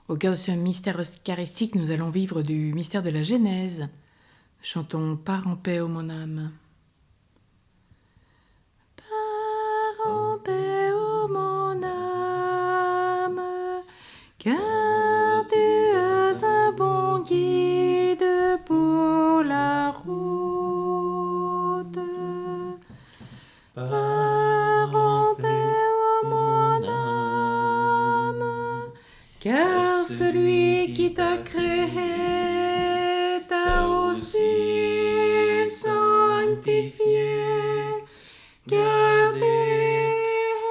Au cœur de ce mystère eucharistique, nous allons vivre du mystère de la Genèse. Chantons « Pars en paix, ô mon âme ». Pars en paix, ô mon âme, car tu es un bon guide pour la route. Pars en paix, ô mon âme, car celui qui t'a créé t'a aussi sanctifié, gardé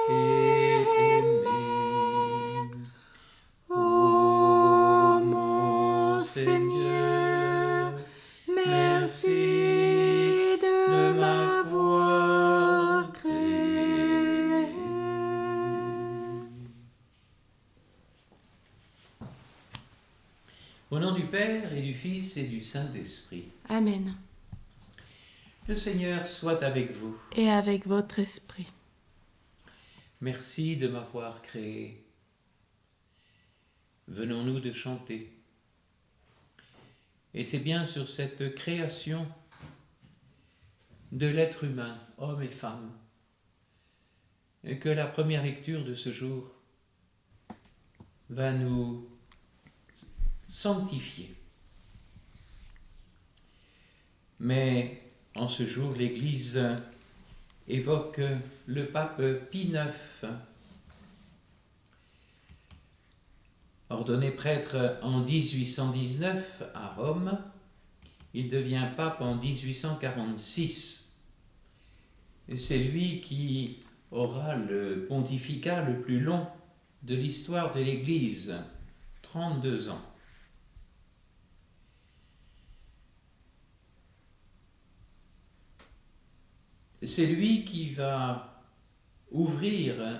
et aimé. Ô mon Seigneur, merci de m'avoir créé. Au nom du Père et du Fils et du Saint-Esprit. Amen. Le Seigneur soit avec vous. Et avec votre esprit. Merci de m'avoir créé. Venons-nous de chanter. Et c'est bien sur cette création de l'être humain, homme et femme, que la première lecture de ce jour va nous sanctifier. Mais en ce jour, l'Église évoque le pape Pie IX, ordonné prêtre en 1819 à Rome. Il devient pape en 1846. C'est lui qui aura le pontificat le plus long de l'histoire de l'Église, 32 ans. C'est lui qui va ouvrir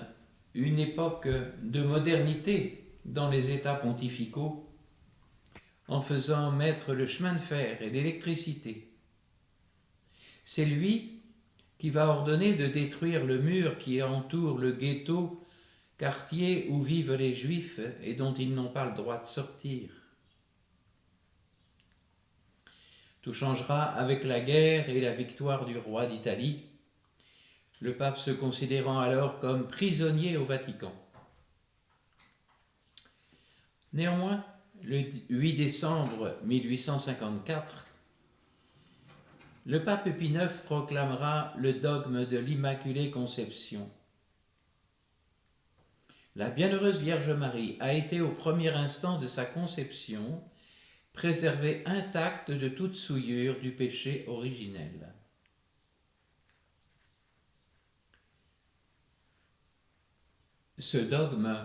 une époque de modernité dans les États pontificaux en faisant mettre le chemin de fer et l'électricité. C'est lui qui va ordonner de détruire le mur qui entoure le ghetto, quartier où vivent les Juifs et dont ils n'ont pas le droit de sortir. Tout changera avec la guerre et la victoire du roi d'Italie, le pape se considérant alors comme prisonnier au Vatican. Néanmoins, le 8 décembre 1854, le pape Pie IX proclamera le dogme de l'Immaculée Conception. La bienheureuse Vierge Marie a été au premier instant de sa conception préservée intacte de toute souillure du péché originel. Ce dogme,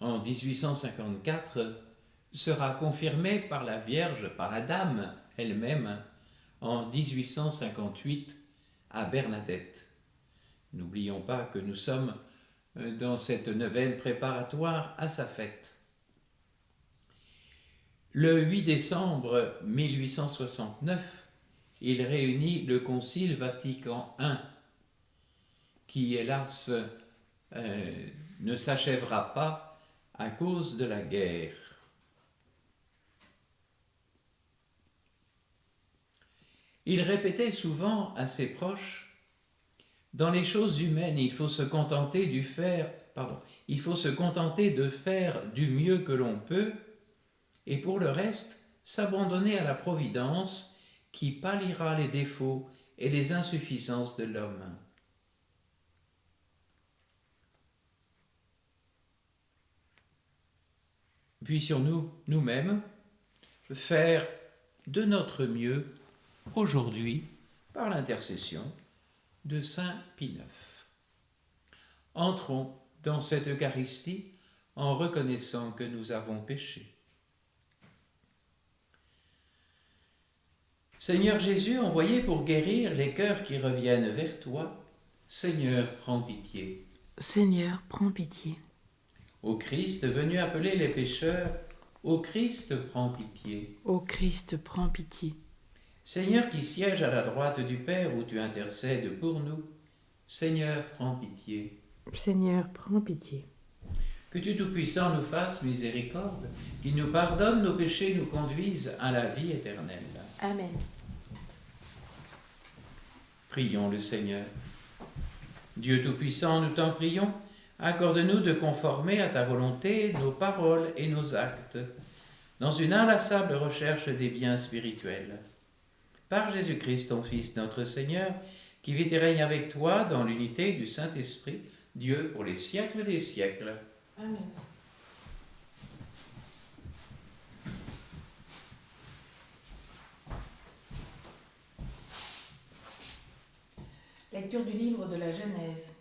en 1854, sera confirmé par la Vierge, par la Dame elle-même, en 1858 à Bernadette. N'oublions pas que nous sommes dans cette neuvaine préparatoire à sa fête. Le 8 décembre 1869, il réunit le Concile Vatican I, qui hélas ne s'achèvera pas à cause de la guerre. Il répétait souvent à ses proches: dans les choses humaines, il faut se contenter de faire du mieux que l'on peut, et pour le reste, s'abandonner à la providence qui palliera les défauts et les insuffisances de l'homme. Puissions-nous, nous-mêmes, faire de notre mieux aujourd'hui par l'intercession de Saint Pie IX. Entrons dans cette Eucharistie en reconnaissant que nous avons péché. Seigneur Jésus, envoyé pour guérir les cœurs qui reviennent vers toi, Seigneur, prends pitié. Seigneur, prends pitié. Ô Christ, venu appeler les pécheurs, ô Christ, prends pitié. Ô Christ, prends pitié. Seigneur qui siège à la droite du Père où tu intercèdes pour nous, Seigneur, prends pitié. Seigneur, prends pitié. Que Dieu Tout-Puissant nous fasse miséricorde, qu'il nous pardonne nos péchés, nous conduise à la vie éternelle. Amen. Prions le Seigneur. Dieu Tout-Puissant, nous t'en prions, accorde-nous de conformer à ta volonté nos paroles et nos actes, dans une inlassable recherche des biens spirituels. Par Jésus-Christ, ton Fils, notre Seigneur, qui vit et règne avec toi dans l'unité du Saint-Esprit, Dieu pour les siècles des siècles. Amen. Lecture du livre de la Genèse.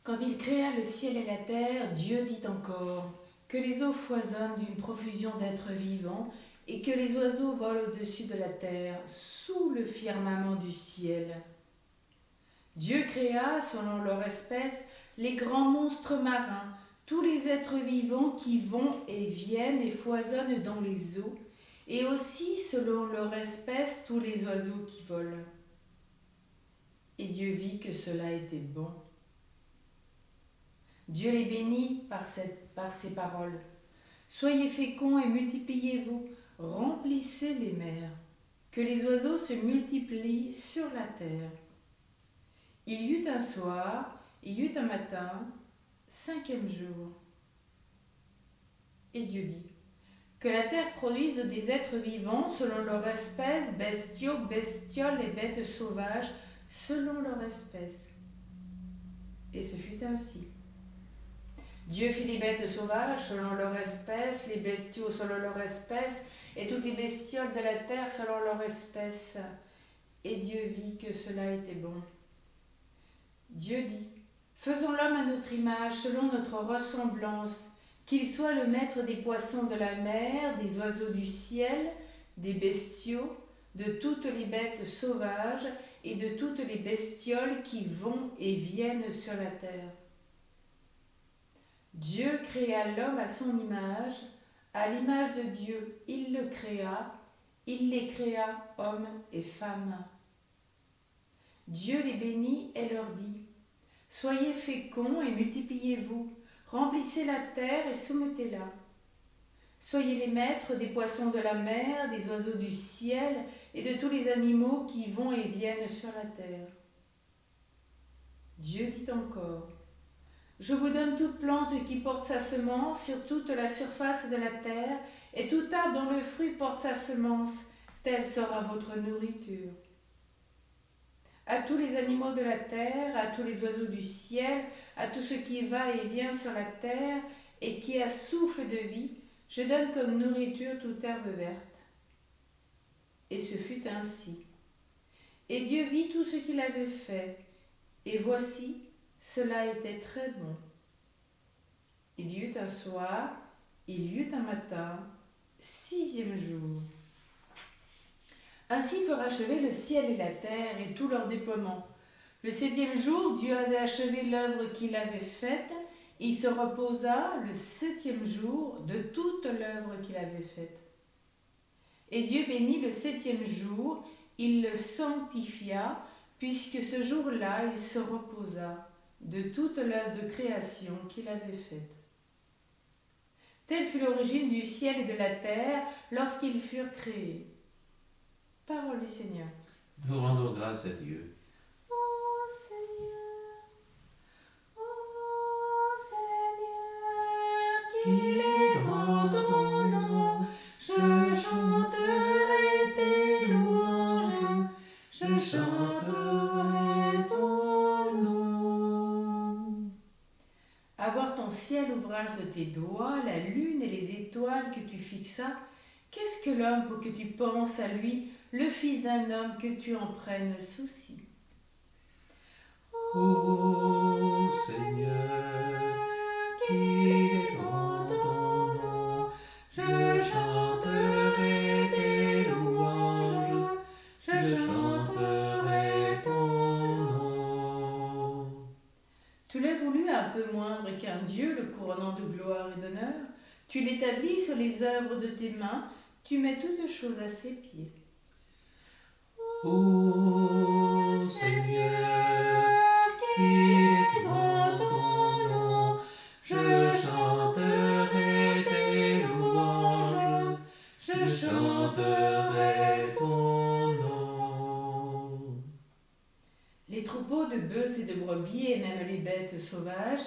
Quand il créa le ciel et la terre, Dieu dit encore que les eaux foisonnent d'une profusion d'êtres vivants et que les oiseaux volent au-dessus de la terre, sous le firmament du ciel. Dieu créa, selon leur espèce, les grands monstres marins, tous les êtres vivants qui vont et viennent et foisonnent dans les eaux, et aussi, selon leur espèce, tous les oiseaux qui volent. Et Dieu vit que cela était bon. Dieu les bénit par ces paroles. Soyez féconds et multipliez-vous, remplissez les mers, que les oiseaux se multiplient sur la terre. Il y eut un soir, il y eut un matin, 5e jour. Et Dieu dit, que la terre produise des êtres vivants selon leur espèce, bestiaux, bestioles et bêtes sauvages, selon leur espèce. Et ce fut ainsi. Dieu fit les bêtes sauvages selon leur espèce, les bestiaux selon leur espèce, et toutes les bestioles de la terre selon leur espèce. Et Dieu vit que cela était bon. Dieu dit, faisons l'homme à notre image, selon notre ressemblance, qu'il soit le maître des poissons de la mer, des oiseaux du ciel, des bestiaux, de toutes les bêtes sauvages et de toutes les bestioles qui vont et viennent sur la terre. Dieu créa l'homme à son image, à l'image de Dieu, il le créa, il les créa, hommes et femmes. Dieu les bénit et leur dit, soyez féconds et multipliez-vous, remplissez la terre et soumettez-la. Soyez les maîtres des poissons de la mer, des oiseaux du ciel et de tous les animaux qui vont et viennent sur la terre. Dieu dit encore, je vous donne toute plante qui porte sa semence sur toute la surface de la terre, et tout arbre dont le fruit porte sa semence, telle sera votre nourriture. À tous les animaux de la terre, à tous les oiseaux du ciel, à tout ce qui va et vient sur la terre, et qui a souffle de vie, je donne comme nourriture toute herbe verte. Et ce fut ainsi. Et Dieu vit tout ce qu'il avait fait, et voici, cela était très bon. Il y eut un soir, il y eut un matin, 6e jour. Ainsi furent achevés le ciel et la terre et tout leur déploiement. Le 7e jour, Dieu avait achevé l'œuvre qu'il avait faite, et il se reposa le 7e jour de toute l'œuvre qu'il avait faite. Et Dieu bénit le 7e jour, il le sanctifia, puisque ce jour-là, il se reposa de toute l'œuvre de création qu'il avait faite. Telle fut l'origine du ciel et de la terre lorsqu'ils furent créés. Parole du Seigneur. Nous rendons grâce à Dieu. Ô Seigneur, qu'il est grand ton nom, je chanterai tes louanges, je chanterai ton nom. Avoir ton ciel, ouvrage de tes doigts, la lune et les étoiles que tu fixas, qu'est-ce que l'homme pour que tu penses à lui, le fils d'un homme que tu en prennes souci? Ô Seigneur, qu'il est grand ton nom, je chanterai tes louanges, je chanterai ton nom. Tu l'as voulu un peu moindre qu'un Dieu, le couronnant de gloire et d'honneur. Tu l'établis sur les œuvres de tes mains, tu mets toutes choses à ses pieds. Ô Seigneur, qu'il est grand ton nom, je et de brebis et même les bêtes sauvages,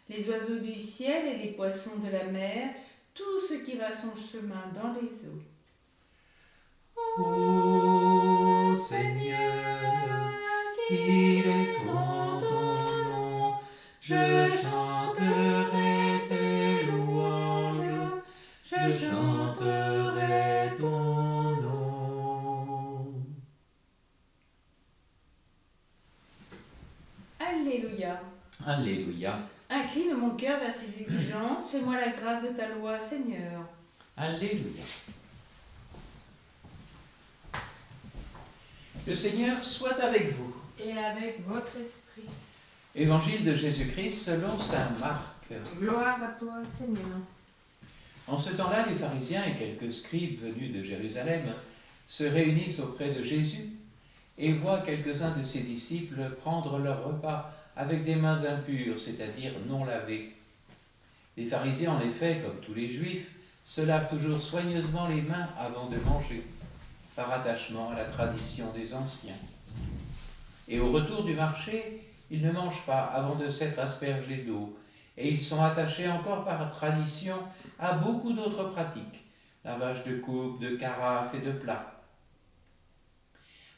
les oiseaux du ciel et les poissons de la mer, tout ce qui va son chemin dans les eaux. Ô Seigneur, qu'il est grand ton nom, je chanterai tes louanges, je chanterai ton nom. Alléluia. Alléluia. Incline mon cœur vers tes exigences, fais-moi la grâce de ta loi, Seigneur. Alléluia. Le Seigneur soit avec vous. Et avec votre esprit. Évangile de Jésus-Christ selon saint Marc. Gloire à toi, Seigneur. En ce temps-là, les pharisiens et quelques scribes venus de Jérusalem se réunissent auprès de Jésus et voient quelques-uns de ses disciples prendre leur repas avec des mains impures, c'est-à-dire non lavées. Les pharisiens, en effet, comme tous les juifs, se lavent toujours soigneusement les mains avant de manger, par attachement à la tradition des anciens. Et au retour du marché, ils ne mangent pas avant de s'être aspergés d'eau, et ils sont attachés encore par tradition à beaucoup d'autres pratiques, lavage de coupes, de carafes et de plats.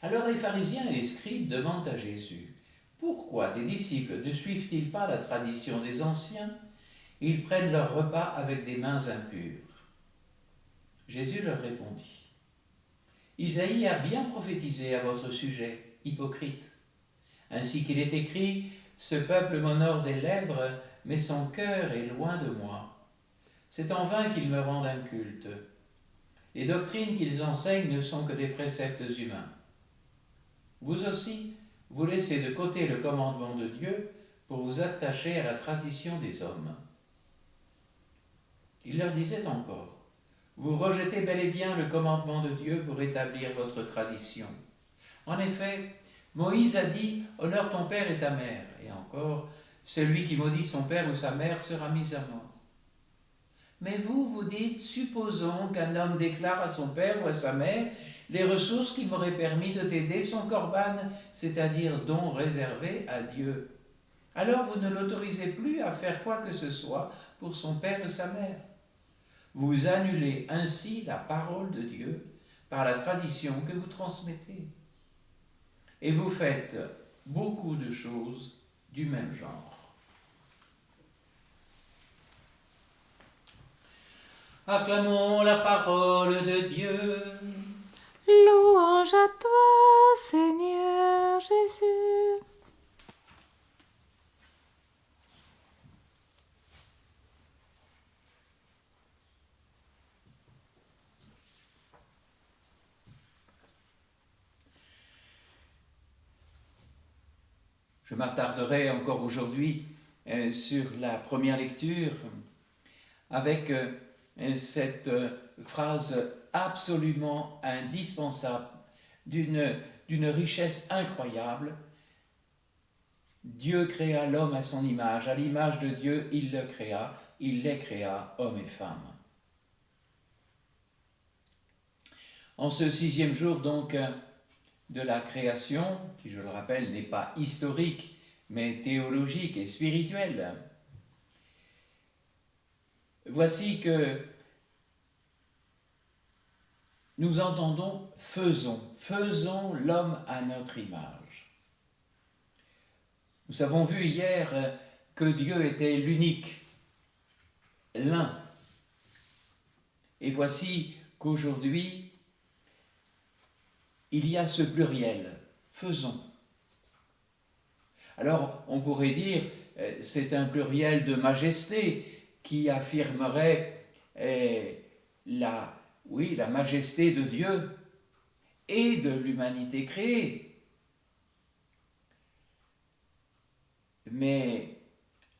Alors les pharisiens et les scribes demandent à Jésus: « Pourquoi tes disciples ne suivent-ils pas la tradition des anciens? Ils prennent leur repas avec des mains impures. » Jésus leur répondit: « Isaïe a bien prophétisé à votre sujet, hypocrite. Ainsi qu'il est écrit, ce peuple m'honore des lèvres, mais son cœur est loin de moi. C'est en vain qu'ils me rendent un culte. Les doctrines qu'ils enseignent ne sont que des préceptes humains. Vous aussi, vous laissez de côté le commandement de Dieu pour vous attacher à la tradition des hommes. » Il leur disait encore: « Vous rejetez bel et bien le commandement de Dieu pour établir votre tradition. En effet, Moïse a dit « Honore ton père et ta mère » et encore « Celui qui maudit son père ou sa mère sera mis à mort. » Mais vous, vous dites « Supposons qu'un homme déclare à son père ou à sa mère « Les ressources qui m'auraient permis de t'aider sont corban, c'est-à-dire dons réservés à Dieu. » Alors vous ne l'autorisez plus à faire quoi que ce soit pour son père ou sa mère. Vous annulez ainsi la parole de Dieu par la tradition que vous transmettez. Et vous faites beaucoup de choses du même genre. Acclamons la parole de Dieu. Louange à toi, Seigneur Jésus. Je m'attarderai encore aujourd'hui sur la première lecture avec cette phrase absolument indispensable, d'une richesse incroyable. Dieu créa l'homme à son image, à l'image de Dieu il le créa, il les créa, hommes et femmes. En ce 6e jour donc de la création, qui je le rappelle n'est pas historique, mais théologique et spirituelle, voici que nous entendons « faisons l'homme à notre image ». Nous avons vu hier que Dieu était l'unique, l'un. Et voici qu'aujourd'hui, il y a ce pluriel, faisons. Alors, on pourrait dire, c'est un pluriel de majesté qui affirmerait la majesté de Dieu et de l'humanité créée. Mais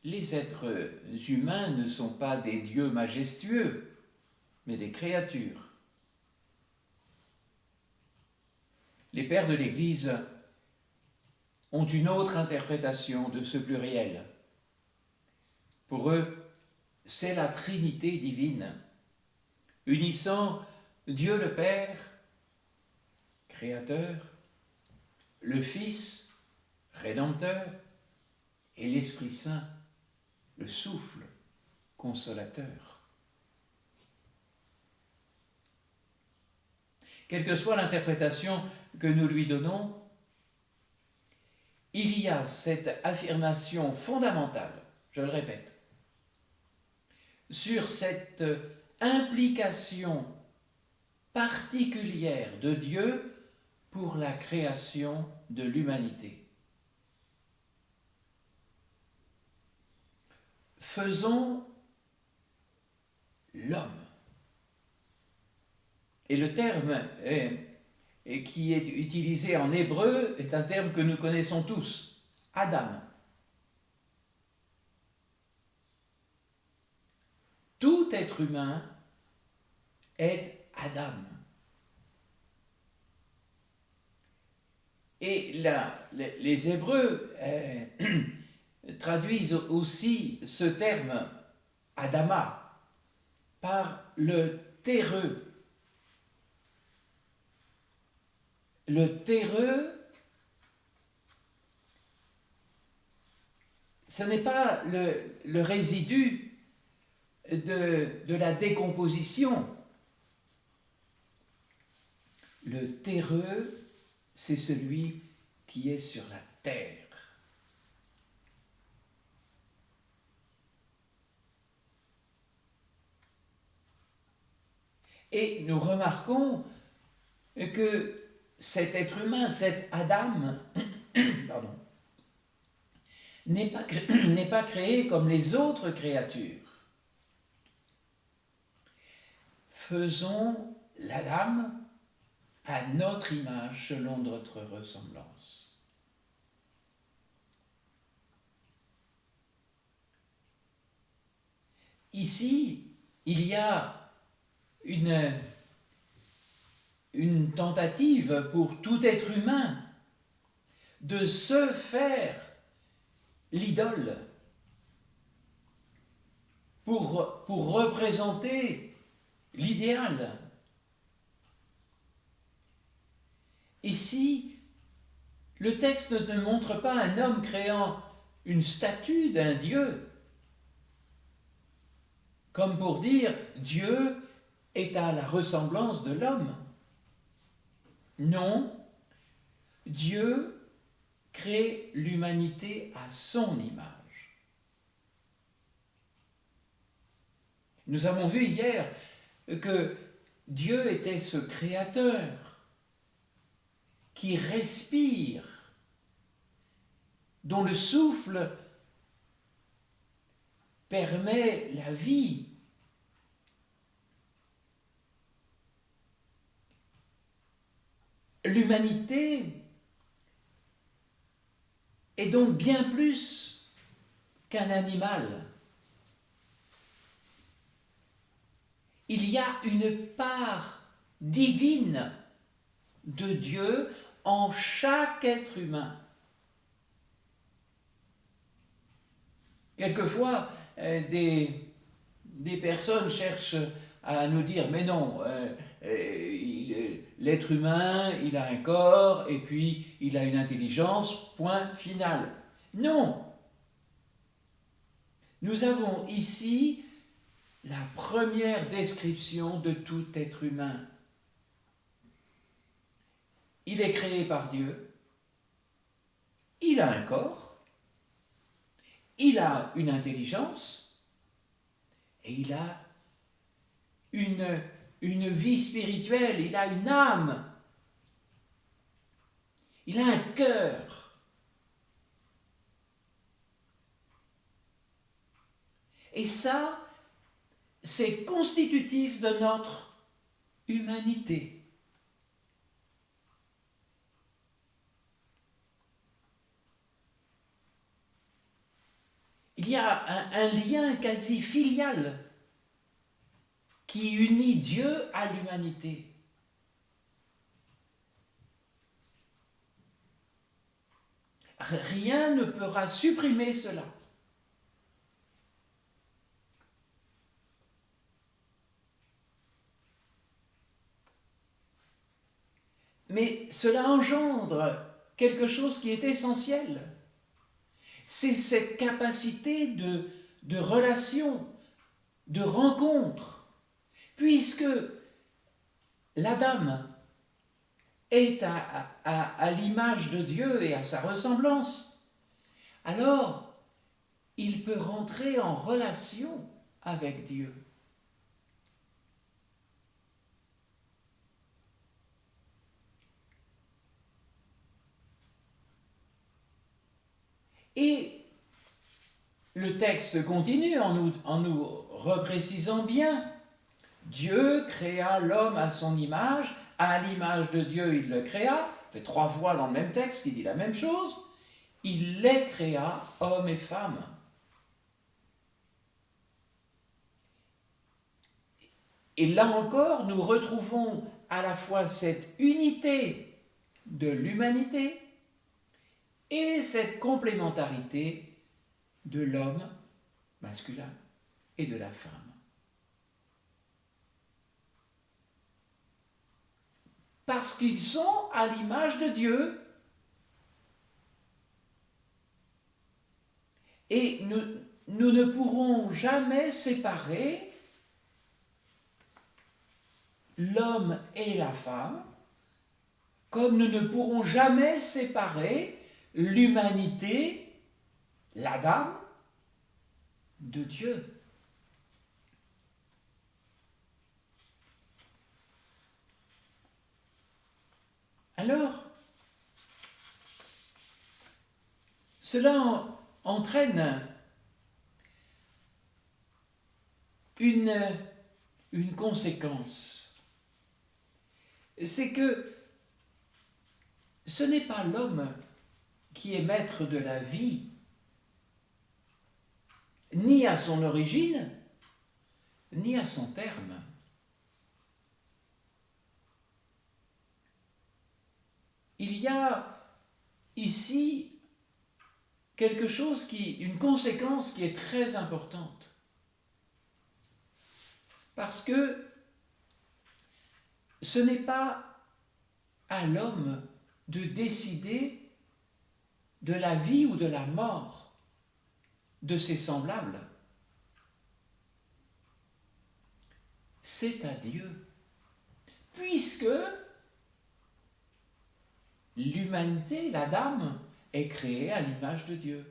les êtres humains ne sont pas des dieux majestueux, mais des créatures. Les pères de l'Église ont une autre interprétation de ce pluriel. Pour eux, c'est la Trinité divine, unissant Dieu le Père, Créateur, le Fils, Rédempteur, et l'Esprit Saint, le souffle consolateur. Quelle que soit l'interprétation que nous lui donnons, il y a cette affirmation fondamentale, je le répète, sur cette implication particulière de Dieu pour la création de l'humanité. Faisons l'homme. Et le terme qui est utilisé en hébreu est un terme que nous connaissons tous, Adam. Tout être humain est Adam. Et là, les Hébreux traduisent aussi ce terme Adama par le terreux. Le terreux, ce n'est pas le résidu de la décomposition. Le terreux, c'est celui qui est sur la terre. Et nous remarquons que cet être humain, cet Adam, pardon, n'est pas créé comme les autres créatures. Faisons l'Adam à notre image selon notre ressemblance. Ici, il y a une tentative pour tout être humain de se faire l'idole pour représenter l'idéal. Ici, le texte ne montre pas un homme créant une statue d'un Dieu, comme pour dire Dieu est à la ressemblance de l'homme. Non, Dieu crée l'humanité à son image. Nous avons vu hier que Dieu était ce créateur qui respire, dont le souffle permet la vie. L'humanité est donc bien plus qu'un animal. Il y a une part divine de Dieu en chaque être humain. Quelquefois, des personnes cherchent à nous dire, mais non, l'être humain, il a un corps et puis il a une intelligence, point final. Non! Nous avons ici la première description de tout être humain. Il est créé par Dieu, il a un corps, il a une intelligence et il a une vie spirituelle, il a une âme, il a un cœur. Et ça, c'est constitutif de notre humanité. Il y a un lien quasi filial qui unit Dieu à l'humanité. Rien ne pourra supprimer cela. Mais cela engendre quelque chose qui est essentiel. c'est cette capacité de relation, de rencontre, puisque l'Adam est à l'image de Dieu et à sa ressemblance, alors il peut rentrer en relation avec Dieu. Et le texte continue en nous reprécisant bien. Dieu créa l'homme à son image, à l'image de Dieu il le créa. Il fait 3 fois dans le même texte qui dit la même chose. Il les créa, hommes et femmes. Et là encore, nous retrouvons à la fois cette unité de l'humanité et cette complémentarité de l'homme masculin et de la femme. Parce qu'ils sont à l'image de Dieu. Et nous ne pourrons jamais séparer l'homme et la femme, comme nous ne pourrons jamais séparer l'humanité, l'Adam, de Dieu. Alors, cela entraîne une conséquence. C'est que ce n'est pas l'homme qui est maître de la vie, ni à son origine, ni à son terme. Il y a ici quelque chose une conséquence qui est très importante. Parce que ce n'est pas à l'homme de décider de la vie ou de la mort de ses semblables. C'est à Dieu. Puisque l'humanité, l'Adam, est créée à l'image de Dieu.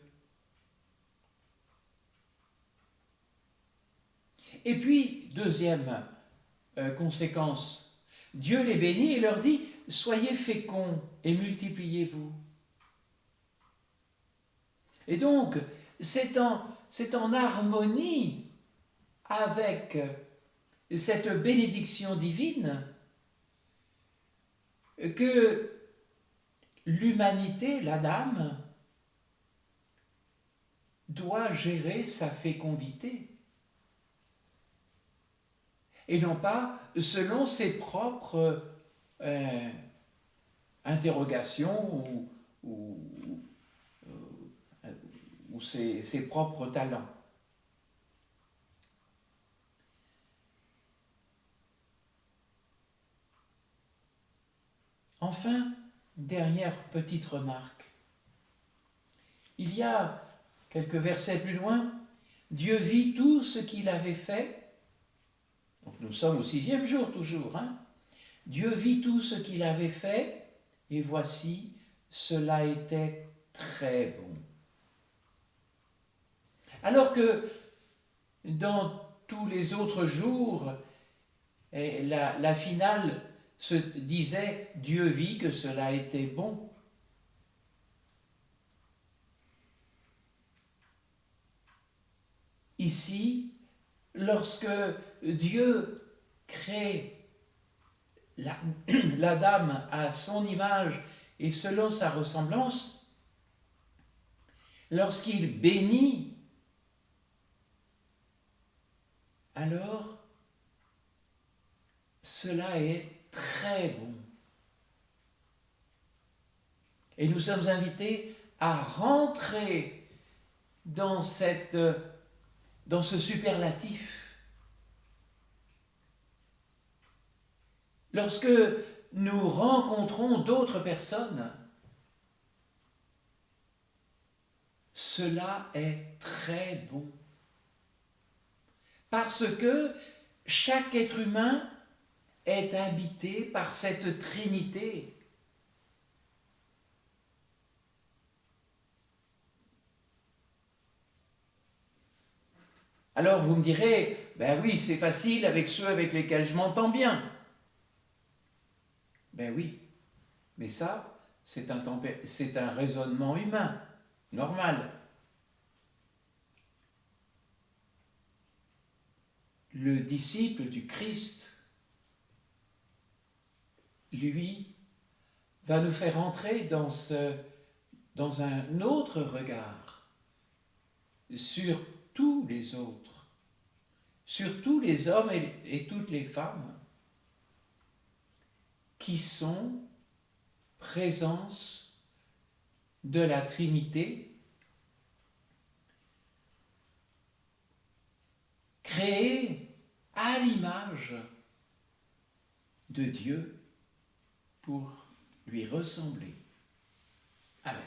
Et puis, deuxième conséquence, Dieu les bénit et leur dit « Soyez féconds et multipliez-vous ». Et donc, c'est en harmonie avec cette bénédiction divine que l'humanité, l'Adam, doit gérer sa fécondité. Et non pas selon ses propres interrogations ou ses propres talents. Enfin, dernière petite remarque. Il y a quelques versets plus loin, Dieu vit tout ce qu'il avait fait. Donc nous sommes au 6e jour toujours. Dieu vit tout ce qu'il avait fait, et voici, cela était très bon. Alors que dans tous les autres jours, la finale se disait Dieu vit que cela était bon. Ici, lorsque Dieu crée l'Adam à son image et selon sa ressemblance, lorsqu'il bénit, alors cela est très bon. Et nous sommes invités à rentrer dans ce superlatif. Lorsque nous rencontrons d'autres personnes cela est très bon. Parce que chaque être humain est habité par cette Trinité. Alors vous me direz, ben oui, c'est facile avec ceux avec lesquels je m'entends bien. Ben oui, mais ça, c'est un raisonnement humain, normal. Le disciple du Christ, lui, va nous faire entrer dans un autre regard sur tous les autres, sur tous les hommes et toutes les femmes qui sont présence de la Trinité, créée à l'image de Dieu pour lui ressembler. Amen.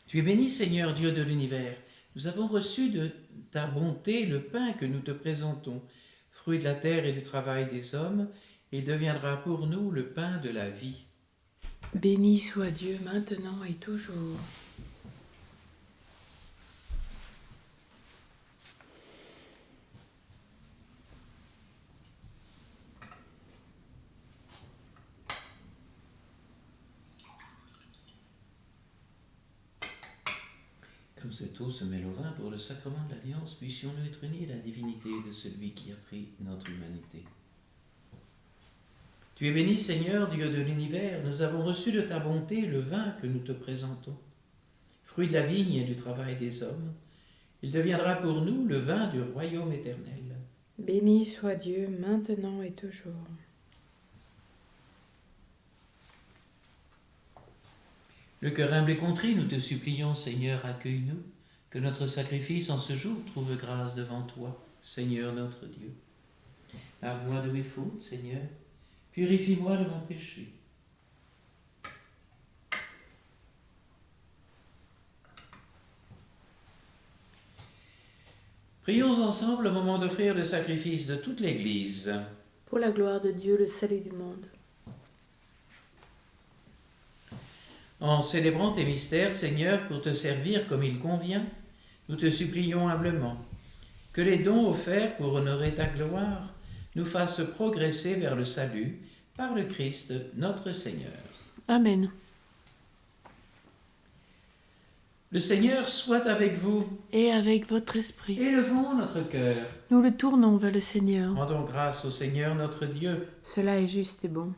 Tu es béni, Seigneur Dieu de l'univers. Nous avons reçu de ta bonté le pain que nous te présentons, fruit de la terre et du travail des hommes, et deviendra pour nous le pain de la vie. Béni soit Dieu maintenant et toujours. Comme cette eau se mêle au vin pour le sacrement de l'Alliance, puissions-nous être unis à la divinité de celui qui a pris notre humanité. Tu es béni, Seigneur, Dieu de l'univers, nous avons reçu de ta bonté le vin que nous te présentons. Fruit de la vigne et du travail des hommes, il deviendra pour nous le vin du royaume éternel. Béni soit Dieu maintenant et toujours. Le cœur humble et contrit, nous te supplions, Seigneur, accueille-nous, que notre sacrifice en ce jour trouve grâce devant toi, Seigneur notre Dieu. Lave-moi de mes fautes, Seigneur, purifie-moi de mon péché. Prions ensemble au moment d'offrir le sacrifice de toute l'Église. Pour la gloire de Dieu, le salut du monde. En célébrant tes mystères, Seigneur, pour te servir comme il convient, nous te supplions humblement que les dons offerts pour honorer ta gloire nous fassent progresser vers le salut par le Christ notre Seigneur. Amen. Le Seigneur soit avec vous. Et avec votre esprit. Élevons notre cœur. Nous le tournons vers le Seigneur. Rendons grâce au Seigneur notre Dieu. Cela est juste et bon.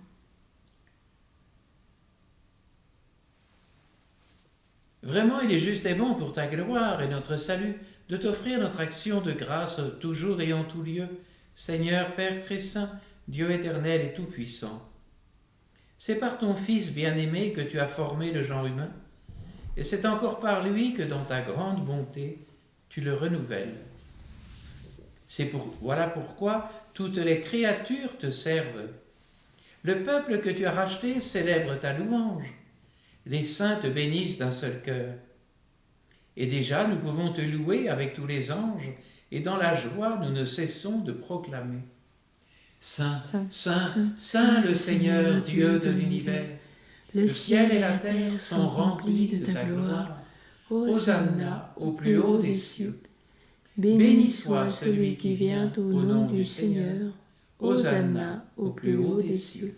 Vraiment, il est juste et bon pour ta gloire et notre salut de t'offrir notre action de grâce toujours et en tout lieu, Seigneur Père très saint, Dieu éternel et tout-puissant. C'est par ton Fils bien-aimé que tu as formé le genre humain, et c'est encore par lui que dans ta grande bonté, tu le renouvelles. Voilà pourquoi toutes les créatures te servent. Le peuple que tu as racheté célèbre ta louange. Les saints te bénissent d'un seul cœur. Et déjà, nous pouvons te louer avec tous les anges, et dans la joie, nous ne cessons de proclamer. Saint, Saint, Saint le Seigneur, Dieu de l'univers, le ciel et la terre sont remplis de ta gloire. Hosanna au plus haut des cieux. Béni soit celui qui vient au nom du Seigneur. Hosanna au plus haut des cieux.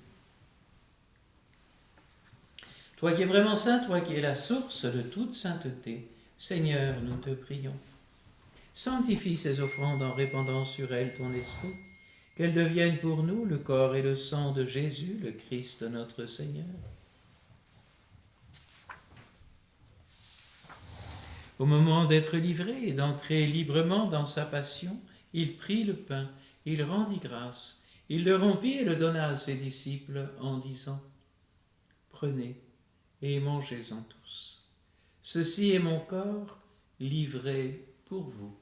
Toi qui es vraiment saint, toi qui es la source de toute sainteté, Seigneur, nous te prions. Sanctifie ces offrandes en répandant sur elles ton esprit, qu'elles deviennent pour nous le corps et le sang de Jésus, le Christ notre Seigneur. Au moment d'être livré et d'entrer librement dans sa passion, il prit le pain, il rendit grâce, il le rompit et le donna à ses disciples en disant « Prenez et mangez-en tous. Ceci est mon corps livré pour vous. »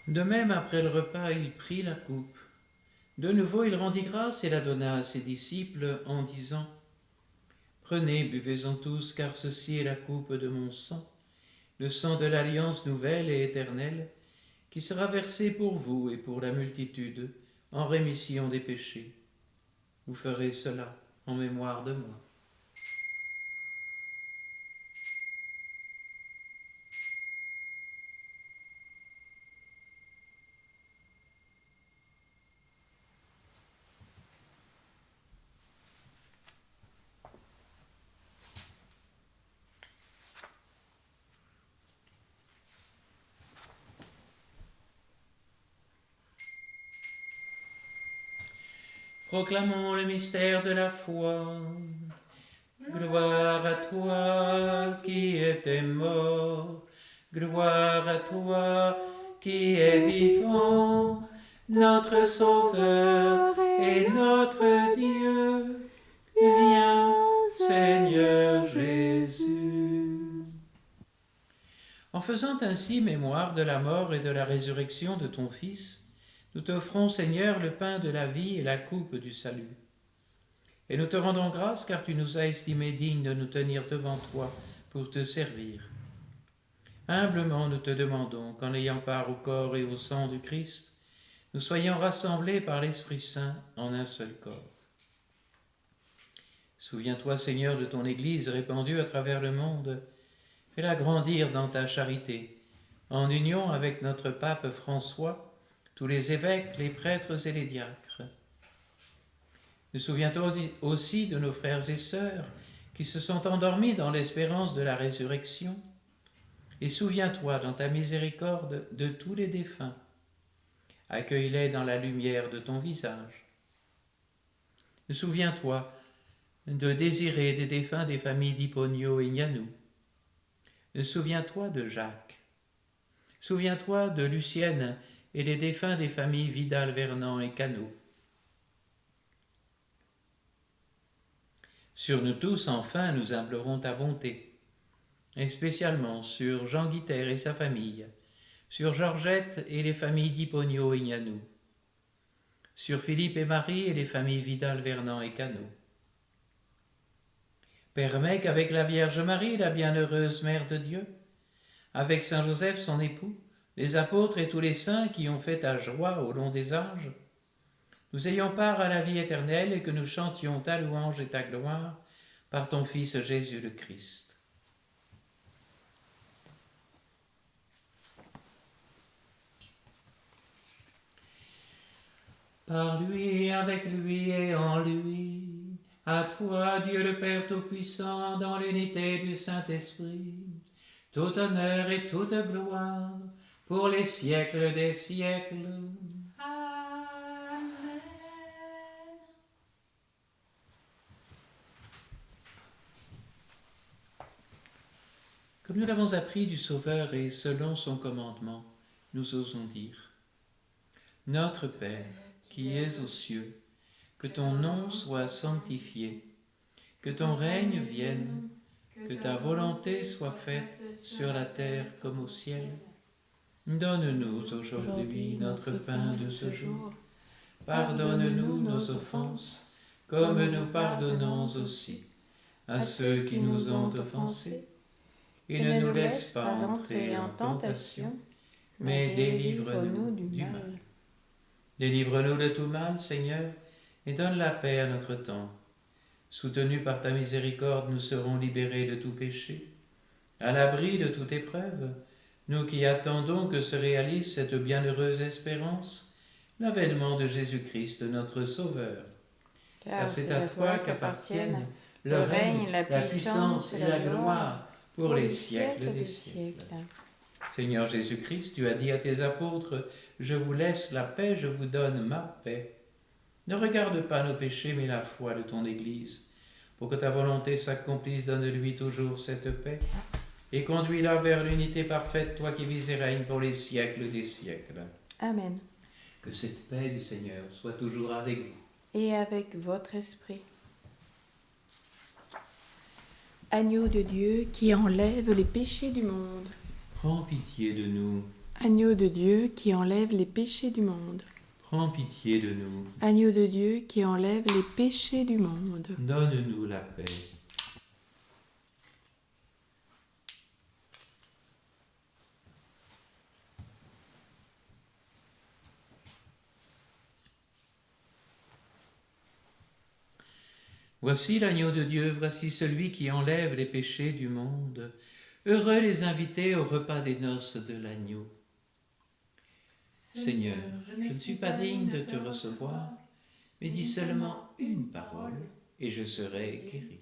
De même, après le repas, il prit la coupe. De nouveau, il rendit grâce et la donna à ses disciples en disant « Prenez, buvez-en tous, car ceci est la coupe de mon sang, le sang de l'alliance nouvelle et éternelle, qui sera versé pour vous et pour la multitude en rémission des péchés. Vous ferez cela en mémoire de moi. » Proclamons le mystère de la foi. Gloire à toi qui étais mort, gloire à toi qui es vivant, notre Sauveur et notre Dieu. Viens, Seigneur Jésus. En faisant ainsi mémoire de la mort et de la résurrection de ton Fils, nous t'offrons, Seigneur, le pain de la vie et la coupe du salut. Et nous te rendons grâce car tu nous as estimés dignes de nous tenir devant toi pour te servir. Humblement nous te demandons qu'en ayant part au corps et au sang du Christ, nous soyons rassemblés par l'Esprit Saint en un seul corps. Souviens-toi, Seigneur, de ton Église répandue à travers le monde. Fais-la grandir dans ta charité, en union avec notre pape François, tous les évêques, les prêtres et les diacres. Nous souviens-toi aussi de nos frères et sœurs qui se sont endormis dans l'espérance de la résurrection. Et souviens-toi dans ta miséricorde de tous les défunts. Accueille-les dans la lumière de ton visage. Souviens-toi de Désiré des défunts des familles d'Hiponio et Gnanou. Souviens-toi de Jacques. Souviens-toi de Lucienne et les défunts des familles Vidal-Vernant et Cano. Sur nous tous, enfin, nous implorons ta bonté, et spécialement sur Jean Guiter et sa famille, sur Georgette et les familles d'Hiponio et Gnanou, sur Philippe et Marie et les familles Vidal-Vernant et Cano. Permets qu'avec la Vierge Marie, la bienheureuse Mère de Dieu, avec Saint Joseph son époux, les apôtres et tous les saints qui ont fait ta joie au long des âges, nous ayons part à la vie éternelle et que nous chantions ta louange et ta gloire par ton Fils Jésus le Christ. Par lui, avec lui et en lui, à toi, Dieu le Père Tout-Puissant, dans l'unité du Saint-Esprit, tout honneur et toute gloire, pour les siècles des siècles. Amen. Comme nous l'avons appris du Sauveur et selon son commandement, nous osons dire « Notre Père, qui es aux cieux, que ton nom soit sanctifié, que ton règne vienne, que ta volonté soit faite sur la terre comme au ciel. Donne-nous aujourd'hui notre pain de ce jour. Pardonne-nous nos offenses, comme nous pardonnons aussi à ceux qui nous ont offensés, et ne nous laisse pas entrer en tentation, mais délivre-nous du mal. Délivre-nous de tout mal, Seigneur, et donne la paix à notre temps. Soutenus par ta miséricorde, nous serons libérés de tout péché. À l'abri de toute épreuve, nous qui attendons que se réalise cette bienheureuse espérance, l'avènement de Jésus-Christ, notre Sauveur. Car c'est à toi qu'appartiennent le règne, la puissance et la gloire pour les siècles des siècles. Seigneur Jésus-Christ, tu as dit à tes apôtres, « Je vous laisse la paix, je vous donne ma paix. » Ne regarde pas nos péchés, mais la foi de ton Église. Pour que ta volonté s'accomplisse, donne-lui toujours cette paix, et conduis-la vers l'unité parfaite, toi qui vis et règnes pour les siècles des siècles. Amen. Que cette paix du Seigneur soit toujours avec vous. Et avec votre esprit. Agneau de Dieu qui enlève les péchés du monde. Prends pitié de nous. Agneau de Dieu qui enlève les péchés du monde. Prends pitié de nous. Agneau de Dieu qui enlève les péchés du monde. Donne-nous la paix. Voici l'agneau de Dieu, voici celui qui enlève les péchés du monde. Heureux les invités au repas des noces de l'agneau. Seigneur, je ne suis pas digne de te recevoir, mais dis seulement une parole, et je serai guéri.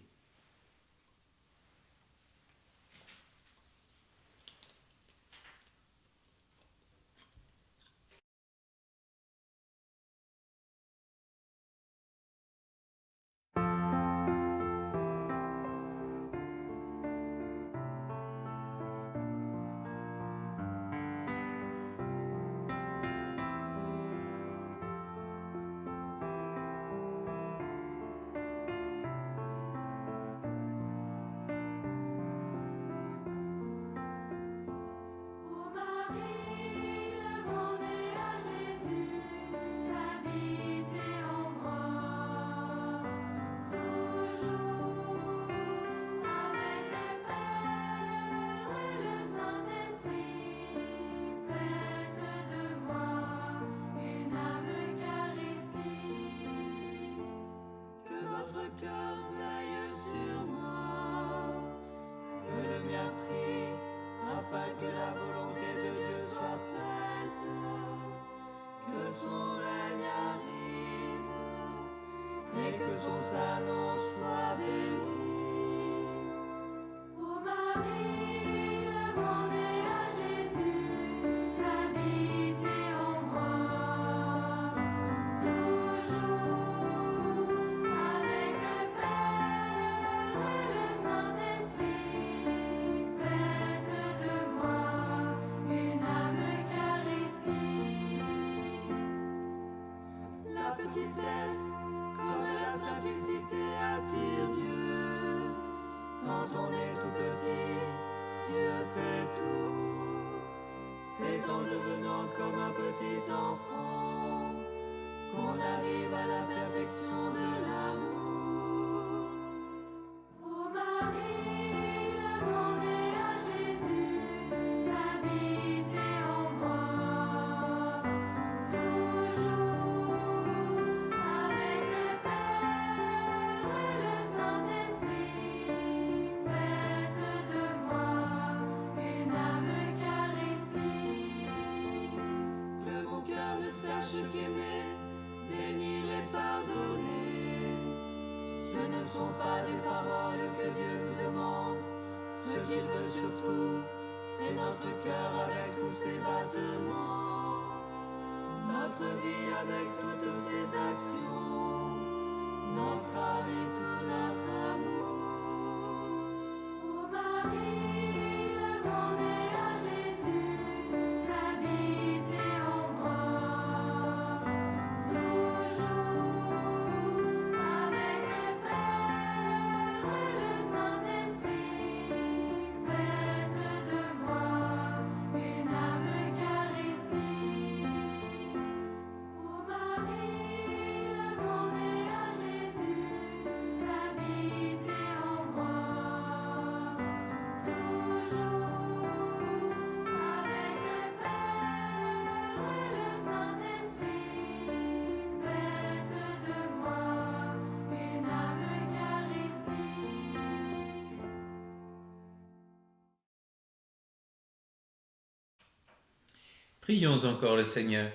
Prions encore le Seigneur.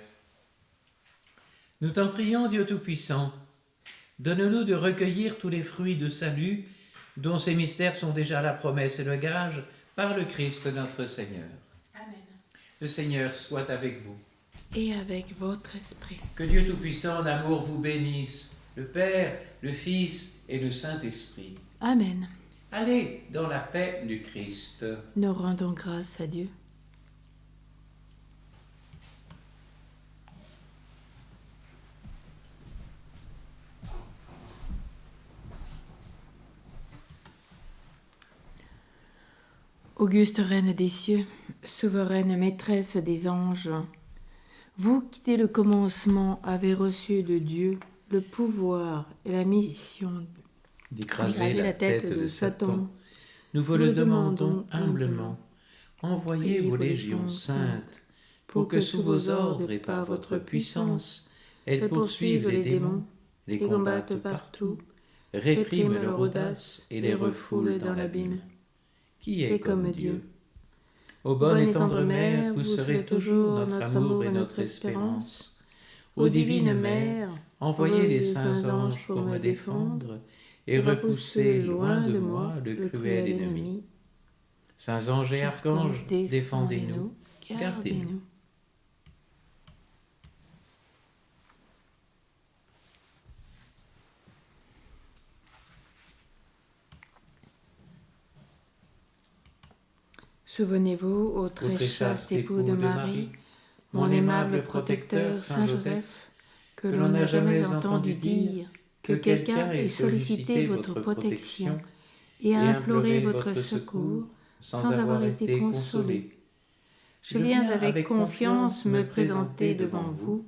Nous t'en prions, Dieu Tout-Puissant. Donne-nous de recueillir tous les fruits de salut dont ces mystères sont déjà la promesse et le gage par le Christ notre Seigneur. Amen. Le Seigneur soit avec vous. Et avec votre esprit. Que Dieu Tout-Puissant en amour vous bénisse, le Père, le Fils et le Saint-Esprit. Amen. Allez dans la paix du Christ. Nous rendons grâce à Dieu. Auguste Reine des cieux, souveraine maîtresse des anges, vous qui dès le commencement avez reçu de Dieu le pouvoir et la mission D'écraser la tête de Satan, nous vous le demandons humblement. Envoyez vos légions saintes, pour que sous vos ordres et par votre puissance, elles poursuivent les démons, les combattent partout, répriment leur audace et les refoulent dans l'abîme. Qui est comme Dieu? Ô bonne et tendre Mère, vous serez toujours notre amour et notre espérance. Ô divine Mère, envoyez les saints anges pour me défendre et repoussez loin de moi le cruel ennemi. Saints anges et archanges, défendez-nous, gardez-nous. Souvenez-vous, ô très chaste époux de Marie, mon aimable protecteur Saint Joseph, que l'on n'a jamais entendu dire que quelqu'un ait sollicité votre protection et a imploré votre secours sans avoir été consolé. Je viens avec confiance me présenter devant vous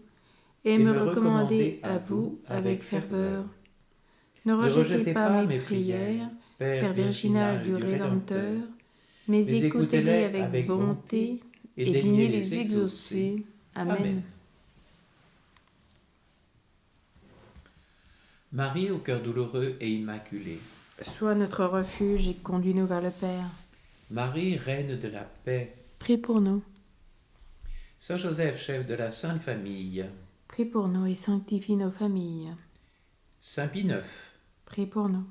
et me recommander à vous avec ferveur. Ne rejetez pas mes prières, Père virginal du Rédempteur, mais écoutez-les avec bonté et daignez les exaucer. Amen. Marie au cœur douloureux et immaculé. Sois notre refuge et conduis-nous vers le Père. Marie, reine de la paix. Prie pour nous. Saint Joseph, chef de la Sainte Famille. Prie pour nous et sanctifie nos familles. Saint Pie IX. Prie pour nous.